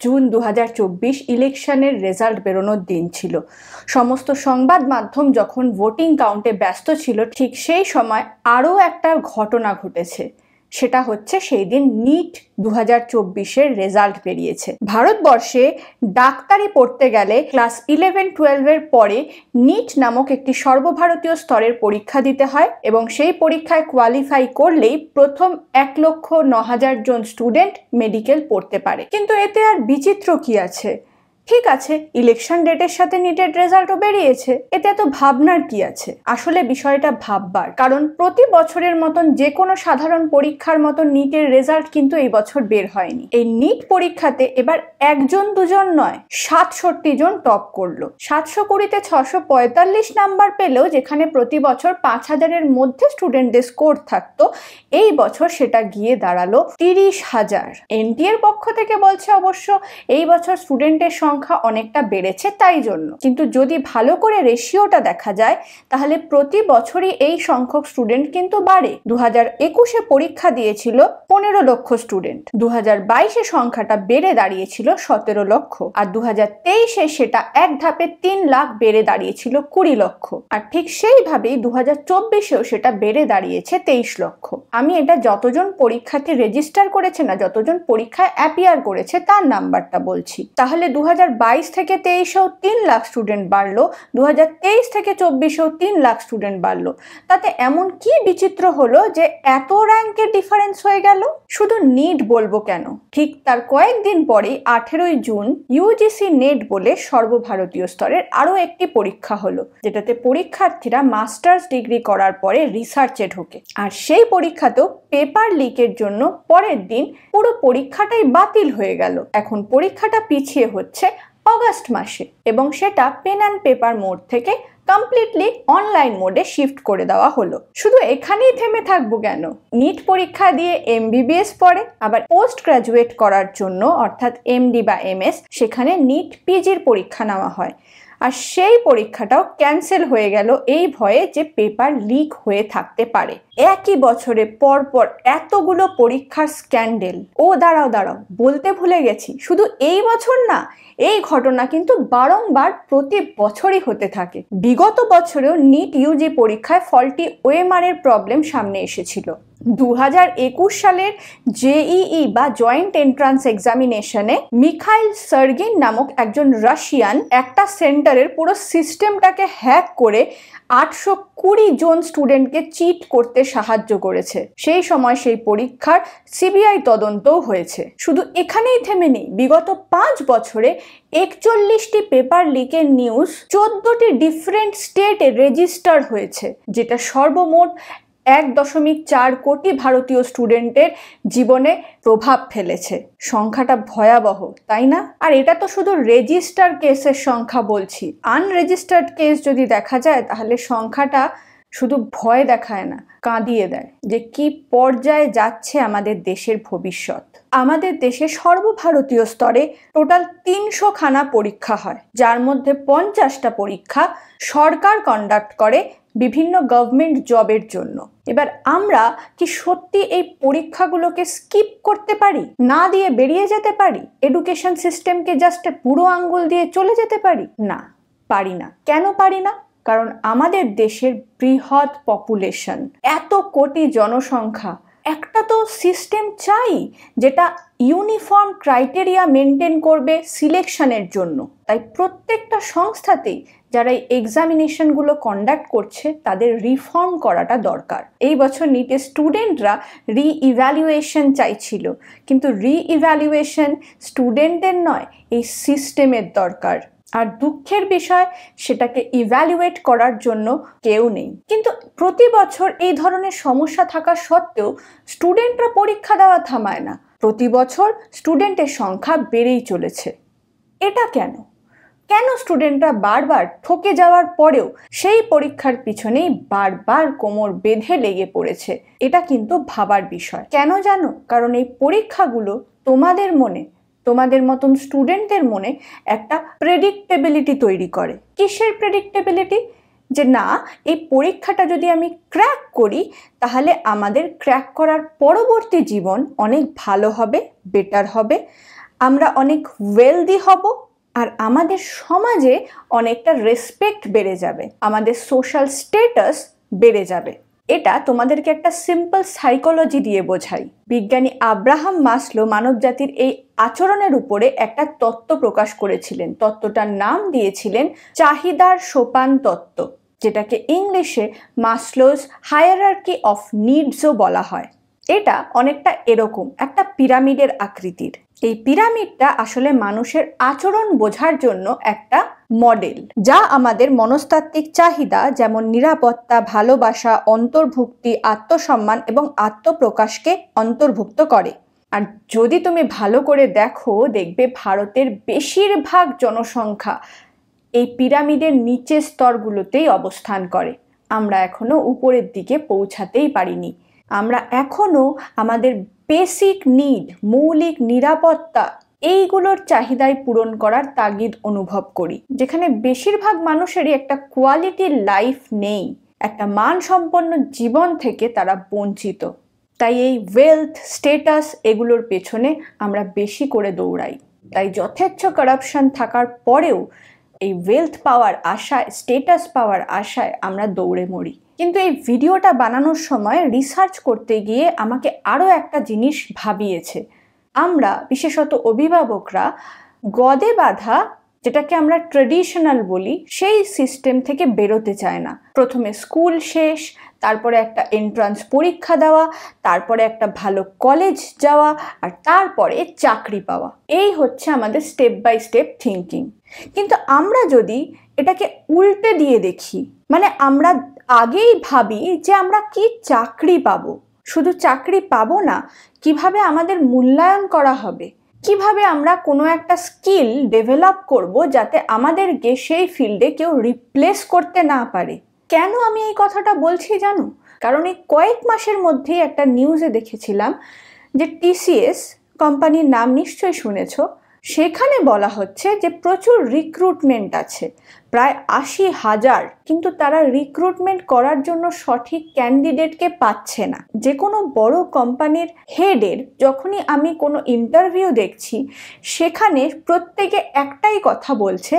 June 2024 ইলেকশনের result বেরোনোর দিন ছিল। সমস্ত সংবাদ মাধ্যম যখন ভোটিং কাউন্টে ব্যস্ত ছিল, ঠিক সেই সময় আরও একটা ঘটনা ঘটেছে। সেটা হচ্ছে সেই দিন নিট 2024-এর রেজাল্ট বেরিয়েছে। ভারতবর্ষে ডাক্তারি পড়তে গেলে ক্লাস 11-12-এর পরে নিট নামক একটি সর্বভারতীয় স্তরের পরীক্ষা দিতে হয় এবং সেই পরীক্ষায় কোয়ালিফাই করলেই প্রথম 1,09,000 জন স্টুডেন্ট মেডিকেল পড়তে পারে। কিন্তু এতে আর বিচিত্র কি আছে? ঠিক আছে, ইলেকশন ডেটের সাথে নিটের রেজাল্টও বেরিয়েছে, এতে এত ভাবনার কি আছে? আসলে বিষয়টা ভাববার, কারণ প্রতি বছরের মতন যে কোনো সাধারণ পরীক্ষার মতন নিটের রেজাল্ট কিন্তু এই বছর বের হয়নি। এই নিট পরীক্ষাতে এবার একজন দুজন নয়, 67 জন টপ করলো। 720-তে 645 নাম্বার পেলেও যেখানে প্রতি বছর 5,000-এর মধ্যে স্টুডেন্টদের স্কোর থাকতো, এই বছর সেটা গিয়ে দাঁড়ালো 30,000। এনটিএর পক্ষ থেকে বলছে অবশ্য এই বছর স্টুডেন্টের সংখ্যা অনেকটা বেড়েছে তাই জন্য, কিন্তু যদি ভালো করে রেশিওটা দেখা যায় তাহলে প্রতি বছরই এই সংখ্যক স্টুডেন্ট কিন্তু বাড়ে। 2021-এ পরীক্ষা দিয়েছিল 15 লক্ষ স্টুডেন্ট, 2022-এ সংখ্যাটা বেড়ে দাঁড়িয়েছিল 17 লক্ষ, আর 2023-এ সেটা এক ধাপে 3 লাখ বেড়ে দাঁড়িয়েছিল 20 লক্ষ, আর ঠিক সেইভাবেই 2024-এও সেটা বেড়ে দাঁড়িয়েছে 23 লক্ষ। আমি এটা যতজন পরীক্ষার্থী রেজিস্টার করেছে না, যতজন পরীক্ষায় অ্যাপিয়ার করেছে তার নাম্বারটা বলছি। তাহলে 2022 থেকে 23-এও 3 লাখ স্টুডেন্ট বাড়লো, 2023 থেকে 24-এও 3 লাখ স্টুডেন্ট বাড়লো। তাতে এমন কি বিচিত্র হলো যে এত র্যাঙ্কের ডিফারেন্স হয়ে গেল? শুধু নিট বলবো কেন, ঠিক তার কয়েকদিন পরেই 18 জুন ইউজিসি নেট বলে সর্বভারতীয় স্তরের আরো একটি পরীক্ষা হলো, যেটাতে পরীক্ষার্থীরা মাস্টার্স ডিগ্রি করার পরে রিসার্চে ঢোকে। আর সেই পরীক্ষাতেও পেপার লিকের জন্য পরের দিন পুরো পরীক্ষাটাই বাতিল হয়ে গেল। এখন পরীক্ষাটা পিছিয়ে হচ্ছে অগাস্ট মাসে, এবং সেটা পেন অ্যান্ড পেপার মোড থেকে কমপ্লিটলি অনলাইন মোডে শিফট করে দেওয়া হলো। শুধু এখানেই থেমে থাকবো কেন? নিট পরীক্ষা দিয়ে এমবিবিএস পড়ে, আবার পোস্ট গ্রাজুয়েট করার জন্য অর্থাৎ এমডি বা এমএস, সেখানে নিট পিজির পরীক্ষা নেওয়া হয়। আর সেই পরীক্ষাটাও ক্যান্সেল হয়ে গেল এই ভয়ে যে পেপার লিক হয়ে থাকতে পারে। একই বছরে পরপর এতগুলো পরীক্ষার স্ক্যান্ডেল। ও দাঁড়াও বলতে ভুলে গেছি, শুধু এই বছর না, এই ঘটনা কিন্তু বারংবার প্রতি বছরই হতে থাকে। বিগত বছরেও নিট ইউজি পরীক্ষায় ফল্টি ওএমআর এর প্রবলেম সামনে এসেছিল। 2021 সালের জেইই বা জয়েন্ট এন্ট্রান্স এক্সামিনেশনে মিখাইল সার্গিন নামক একজন রাশিয়ান একটা সেন্টারের পুরো সিস্টেমটাকে হ্যাক করে 820 জন স্টুডেন্টকে চিট করতে সাহায্য করেছে। সেই সময় সেই পরীক্ষার সিবিআই তদন্তও হয়েছে। শুধু এখানেই থেমে নেই, বিগত 5 বছরে 41টি পেপার লিকের নিউজ 14টি ডিফারেন্ট স্টেটে রেজিস্টার হয়েছে, যেটা সর্বমোট 1.4 কোটি ভারতীয় স্টুডেন্টের জীবনে প্রভাব ফেলেছে। সংখ্যাটা ভয়াবহ, তাই না? আর এটা তো শুধু রেজিস্টার কেসের সংখ্যা বলছি। আনরেজিস্টার্ড কেস যদি দেখা যায় তাহলে সংখ্যাটা শুধু ভয় দেখায় না, কাঁদিয়ে দেয় যে কি পর্যায়ে যাচ্ছে আমাদের দেশের ভবিষ্যৎ। আমাদের দেশে সর্বভারতীয় স্তরে টোটাল 300 খানা পরীক্ষা হয়, যার মধ্যে 50টা পরীক্ষা সরকার কন্ডাক্ট করে বিভিন্ন গভর্নমেন্ট জবের জন্য। এবার আমরা কি সত্যি এই পরীক্ষাগুলোকে স্কিপ করতে পারি, না দিয়ে বেরিয়ে যেতে পারি, এডুকেশন সিস্টেমকে জাস্ট বুড়ো আঙ্গুল দিয়ে চলে যেতে পারি? না, পারি না। কেন পারি না? কারণ আমাদের দেশের বৃহৎ পপুলেশন, এত কোটি জনসংখ্যা, একটা তো সিস্টেম চাই যেটা ইউনিফর্ম ক্রাইটেরিয়া মেনটেন করবে সিলেকশনের জন্য। তাই প্রত্যেকটা সংস্থাতেই যারা এই এক্সামিনেশনগুলো কন্ডাক্ট করছে তাদের রিফর্ম করাটা দরকার। এই বছর নিটের স্টুডেন্টরা রি-ইভ্যালুয়েশন চাইছিল, কিন্তু রি-ইভ্যালুয়েশন স্টুডেন্টদের নয়, এই সিস্টেমের দরকার। আর দুঃখের বিষয়, সেটাকে ইভ্যালুয়েট করার জন্য কেউ নেই। কিন্তু প্রতি বছর এই ধরনের সমস্যা থাকা সত্ত্বেও স্টুডেন্টরা পরীক্ষা দেওয়া থামায় না। প্রতি বছর স্টুডেন্টের সংখ্যা বেড়েই চলেছে। এটা কেন? কেন স্টুডেন্টরা বারবার ঠকে যাওয়ার পরেও সেই পরীক্ষার পিছনেই বারবার কোমর বেঁধে লেগে পড়েছে? এটা কিন্তু ভাবার বিষয়। কেন জানো? কারণ এই পরীক্ষাগুলো তোমাদের মনে, তোমাদের মতন স্টুডেন্টদের মনে একটা প্রেডিক্টেবিলিটি তৈরি করে। কিসের প্রেডিক্টেবিলিটি? যে না, এই পরীক্ষাটা যদি আমি ক্র্যাক করি তাহলে আমাদের ক্র্যাক করার পরবর্তী জীবন অনেক ভালো হবে, বেটার হবে। আমরা অনেক ওয়েলদি হব, আর আমাদের সমাজে অনেকটা রেসপেক্ট বেড়ে যাবে, আমাদের সোশ্যাল স্ট্যাটাস বেড়ে যাবে। এটা তোমাদেরকে একটা সিম্পল সাইকোলজি দিয়ে বোঝাই। বিজ্ঞানী আব্রাহাম মাসলো মানবজাতির এই আচরণের উপরে একটা তত্ত্ব প্রকাশ করেছিলেন। তত্ত্বটার নাম দিয়েছিলেন চাহিদার সোপান তত্ত্ব, যেটাকে ইংলিশে মাসলোস হায়ারার্কি অফ নিডসও বলা হয়। এটা অনেকটা এরকম একটা পিরামিডের আকৃতির। এই পিরামিডটা আসলে মানুষের আচরণ বোঝার জন্য একটা মডেল, যা আমাদের মনস্তাত্ত্বিক চাহিদা যেমন নিরাপত্তা, ভালোবাসা, অন্তর্ভুক্তি, আত্মসম্মান এবং আত্মপ্রকাশকে অন্তর্ভুক্ত করে। আর যদি তুমি ভালো করে দেখো, দেখবে ভারতের বেশিরভাগ জনসংখ্যা এই পিরামিডের নিচের স্তরগুলোতেই অবস্থান করে। আমরা এখনো উপরের দিকে পৌঁছাতেই পারিনি। আমরা এখনো আমাদের বেসিক নিড, মৌলিক নিরাপত্তা, এইগুলোর চাহিদাই পূরণ করার তাগিদ অনুভব করি, যেখানে বেশিরভাগ মানুষেরই একটা কোয়ালিটি লাইফ নেই, একটা মানসম্পন্ন জীবন থেকে তারা বঞ্চিত। তাই এই ওয়েলথ, স্টেটাস এগুলোর পেছনে আমরা বেশি করে দৌড়াই। তাই যথেচ্ছ কারাপশন থাকার পরেও এই ওয়েলথ পাওয়ার আশায়, স্টেটাস পাওয়ার আশায় আমরা দৌড়ে মরি। কিন্তু এই ভিডিওটা বানানোর সময় রিসার্চ করতে গিয়ে আমাকে আরও একটা জিনিস ভাবিয়েছে। আমরা বিশেষত অভিভাবকরা গদে বাঁধা, যেটাকে আমরা ট্রেডিশনাল বলি, সেই সিস্টেম থেকে বেরোতে চায় না। প্রথমে স্কুল শেষ, তারপরে একটা এন্ট্রান্স পরীক্ষা দেওয়া, তারপরে একটা ভালো কলেজ যাওয়া, আর তারপরে চাকরি পাওয়া। এই হচ্ছে আমাদের স্টেপ বাই স্টেপ থিঙ্কিং। কিন্তু আমরা যদি এটাকে উল্টে দিয়ে দেখি, মানে আমরা আগেই ভাবি যে আমরা কি চাকরি পাবো, শুধু চাকরি পাবো না, কিভাবে আমাদের মূল্যায়ন করা হবে, কিভাবে আমরা কোনো একটা স্কিল ডেভেলপ করব যাতে আমাদেরকে সেই ফিল্ডে কেউ রিপ্লেস করতে না পারে। কেন আমি এই কথাটা বলছি জানো? কারণ এই কয়েক মাসের মধ্যেই একটা নিউজে দেখেছিলাম যে TCS কোম্পানির নাম নিশ্চয়ই শুনেছো, সেখানে বলা হচ্ছে যে প্রচুর রিক্রুটমেন্ট আছে, প্রায় 80,000, কিন্তু তারা রিক্রুটমেন্ট করার জন্য সঠিক ক্যান্ডিডেটকে পাচ্ছে না। যে কোনো বড় কোম্পানির হেডের যখনই আমি কোনো ইন্টারভিউ দেখছি, সেখানে প্রত্যেকে একটাই কথা বলছে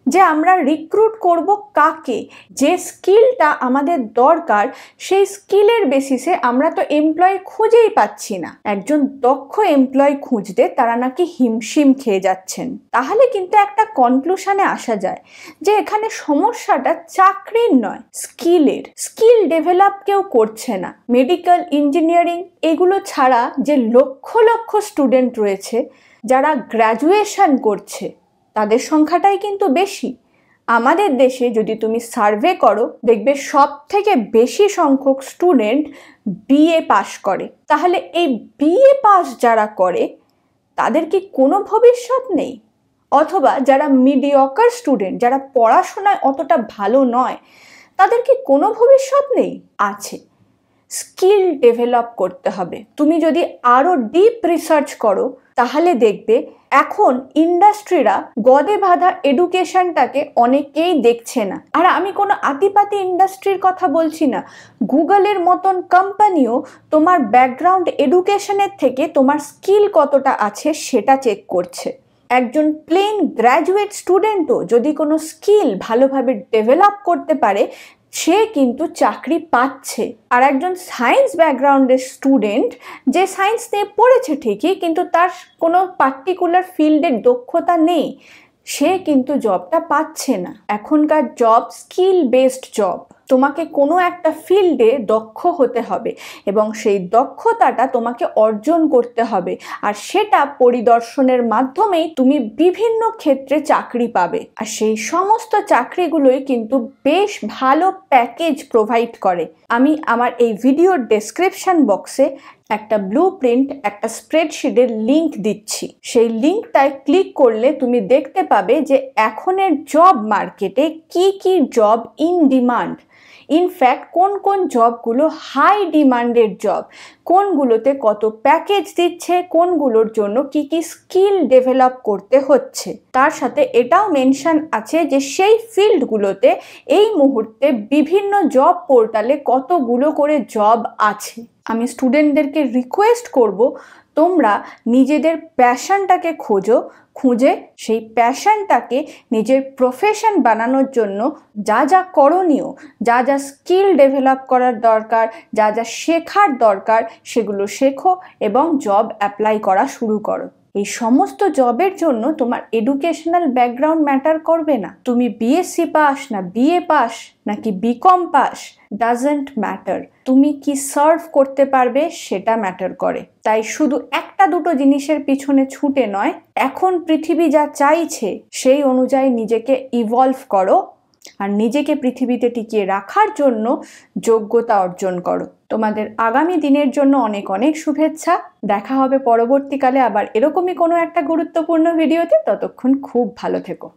যে আমরা রিক্রুট করব কাকে, যে স্কিলটা আমাদের দরকার সেই স্কিলের বেসিসে আমরা তো এমপ্লয় খুঁজেই পাচ্ছি না। একজন দক্ষ এমপ্লয় খুঁজতে তারা নাকি হিমশিম খেয়ে যাচ্ছেন। তাহলে কিন্তু একটা কনক্লুশনে আসা যায় যে এখানে সমস্যাটা চাকরির নয়, স্কিলের। স্কিল ডেভেলপ কেউ করছে না। মেডিকেল, ইঞ্জিনিয়ারিং এগুলো ছাড়া যে লক্ষ লক্ষ স্টুডেন্ট রয়েছে যারা গ্র্যাজুয়েশন করছে, তাদের সংখ্যাটাই কিন্তু বেশি। আমাদের দেশে যদি তুমি সার্ভে করো, দেখবে সব থেকে বেশি সংখ্যক স্টুডেন্ট BA পাস করে। তাহলে এই BA পাস যারা করে তাদের কি কোনো ভবিষ্যৎ নেই? অথবা যারা মিডিয়কার স্টুডেন্ট, যারা পড়াশোনায় অতটা ভালো নয়, তাদের কি কোনো ভবিষ্যৎ নেই? আছে। স্কিল ডেভেলপ করতে হবে। তুমি যদি আরো ডিপ রিসার্চ করো তাহলে দেখবে এখন ইন্ডাস্ট্রিরা গদে বাঁধা এডুকেশনটাকে অনেকেই দেখছে না। আর আমি কোনো আতিপাতি ইন্ডাস্ট্রির কথা বলছি না। গুগলের মতন কোম্পানিও তোমার ব্যাকগ্রাউন্ড এডুকেশনের থেকে তোমার স্কিল কতটা আছে সেটা চেক করছে। একজন প্লেন গ্র্যাজুয়েট স্টুডেন্টও যদি কোনো স্কিল ভালোভাবে ডেভেলপ করতে পারে, সে কিন্তু চাকরি পাচ্ছে। আর একজন সায়েন্স ব্যাকগ্রাউন্ডের স্টুডেন্ট, যে সায়েন্স নিয়ে পড়েছে ঠিকই, কিন্তু তার কোনো পার্টিকুলার ফিল্ডের দক্ষতা নেই, সে কিন্তু জবটা পাচ্ছে না। এখনকার জব স্কিল বেসড জব। তোমাকে কোনো একটা ফিল্ডে দক্ষ হতে হবে এবং সেই দক্ষতাটা তোমাকে অর্জন করতে হবে, আর সেটা পরিদর্শনের মাধ্যমেই তুমি বিভিন্ন ক্ষেত্রে চাকরি পাবে। আর সেই সমস্ত চাকরিগুলোই কিন্তু বেশ ভালো প্যাকেজ প্রোভাইড করে। আমি আমার এই ভিডিওর ডেসক্রিপশন বক্সে একটা ব্লুপ্রিন্ট, একটা স্প্রেডশিটের লিংক দিচ্ছি। সেই লিংকটায় ক্লিক করলে তুমি দেখতে পাবে যে এখনের জব মার্কেটে কি কি জব ইন ডিমান্ড, ইনফ্যাক্ট কোন কোন জবগুলো হাই ডিমান্ডেড জব, কোনগুলোতে কত প্যাকেজ দিচ্ছে, কোনগুলোর জন্য কি কি স্কিল ডেভেলপ করতে হচ্ছে। তার সাথে এটাও মেনশন আছে যে সেই ফিল্ডগুলোতে এই মুহূর্তে বিভিন্ন জব পোর্টালে কতগুলো করে জব আছে। আমি স্টুডেন্টদেরকে রিকোয়েস্ট করব, তোমরা নিজেদের প্যাশনটাকে খুঁজে সেই প্যাশনটাকে নিজের প্রফেশন বানানোর জন্য যা যা করণীয়, যা যা স্কিল ডেভেলপ করার দরকার, যা যা শেখার দরকার সেগুলো শেখো এবং জব অ্যাপ্লাই করা শুরু করো। এই সমস্ত জবের জন্য তোমার এডুকেশনাল ব্যাকগ্রাউন্ড ম্যাটার করবে না। তুমি বিএসসি পাস না বিএ পাস নাকি বিকম পাস, ডাজন্ট ম্যাটার। তুমি কি সার্ভ করতে পারবে সেটা ম্যাটার করে। তাই শুধু একটা দুটো জিনিসের পিছনে ছুটে নয়, এখন পৃথিবী যা চাইছে সেই অনুযায়ী নিজেকে ইভলভ করো আর নিজেকে পৃথিবীতে টিকিয়ে রাখার জন্য যোগ্যতা অর্জন করো। তোমাদের আগামী দিনের জন্য অনেক অনেক শুভেচ্ছা। দেখা হবে পরবর্তীকালে আবার এরকমই কোনো একটা গুরুত্বপূর্ণ ভিডিওতে। ততক্ষণ খুব ভালো থেকো।